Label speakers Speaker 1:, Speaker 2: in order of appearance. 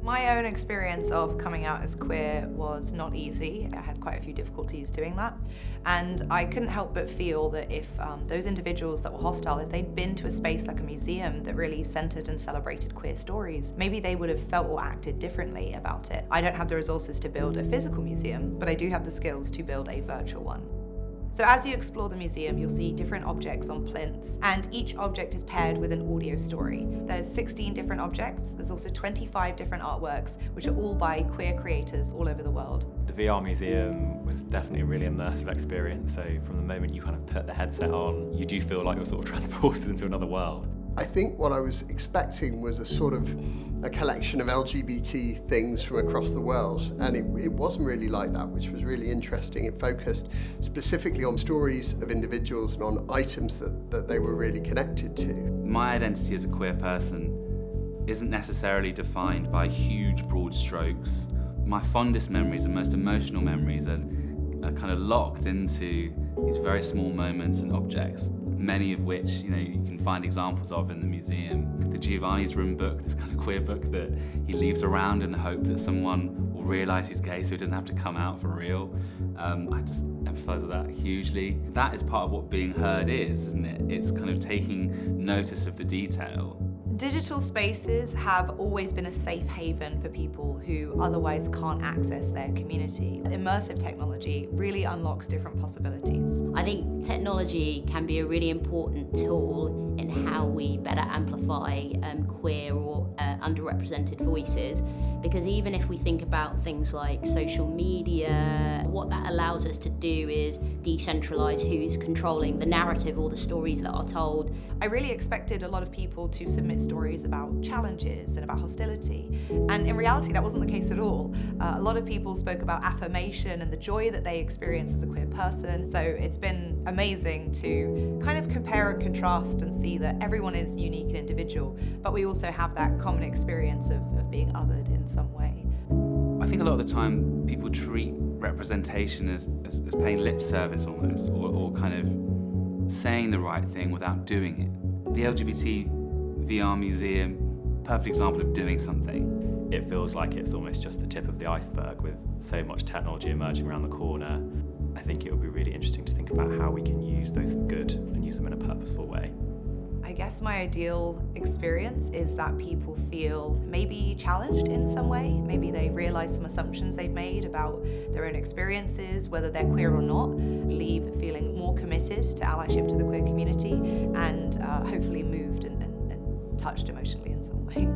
Speaker 1: My own experience of coming out as queer was not easy. I had quite a few difficulties doing that. And I couldn't help but feel that if those individuals that were hostile, if they'd been to a space like a museum that really centered and celebrated queer stories, maybe they would have felt or acted differently about it. I don't have the resources to build a physical museum, but I do have the skills to build a virtual one. So as you explore the museum, you'll see different objects on plinths, and each object is paired with an audio story. There's 16 different objects. There's also 25 different artworks, which are all by queer creators all over the world.
Speaker 2: The VR museum was definitely a really immersive experience. So from the moment you kind of put the headset on, you do feel like you're sort of transported into another world.
Speaker 3: I think what I was expecting was a collection of LGBT things from across the world, and it wasn't really like that, which was really interesting. It focused specifically on stories of individuals and on items that they were really connected to.
Speaker 4: My identity as a queer person isn't necessarily defined by huge broad strokes. My fondest memories and most emotional memories are kind of locked into these very small moments and objects, many of which you can find examples of in the museum. The Giovanni's Room book, this kind of queer book that he leaves around in the hope that someone will realise he's gay so he doesn't have to come out for real. I just empathise with that hugely. That is part of what being heard is, isn't it? It's kind of taking notice of the detail.
Speaker 1: Digital spaces have always been a safe haven for people who otherwise can't access their community. Immersive technology really unlocks different possibilities.
Speaker 5: I think technology can be a really important tool in how we better amplify queer or underrepresented voices, because even if we think about things like social media, what that allows us to do is decentralise who's controlling the narrative or the stories that are told.
Speaker 1: I really expected a lot of people to submit stories about challenges and about hostility, and in reality that wasn't the case at all. A lot of people spoke about affirmation and the joy that they experience as a queer person, so it's been amazing to kind of compare and contrast and see that everyone is unique and individual, but we also have that common experience of being othered in some way.
Speaker 4: I think a lot of the time people treat representation as paying lip service almost, or kind of saying the right thing without doing it. The LGBT VR Museum, perfect example of doing something.
Speaker 2: It feels like it's almost just the tip of the iceberg with so much technology emerging around the corner. I think it would be really interesting to think about how we can use those for good and use them in a purposeful way.
Speaker 1: I guess my ideal experience is that people feel maybe challenged in some way. Maybe they realise some assumptions they've made about their own experiences, whether they're queer or not, leave feeling more committed to allyship to the queer community, and hopefully moved and touched emotionally in some way.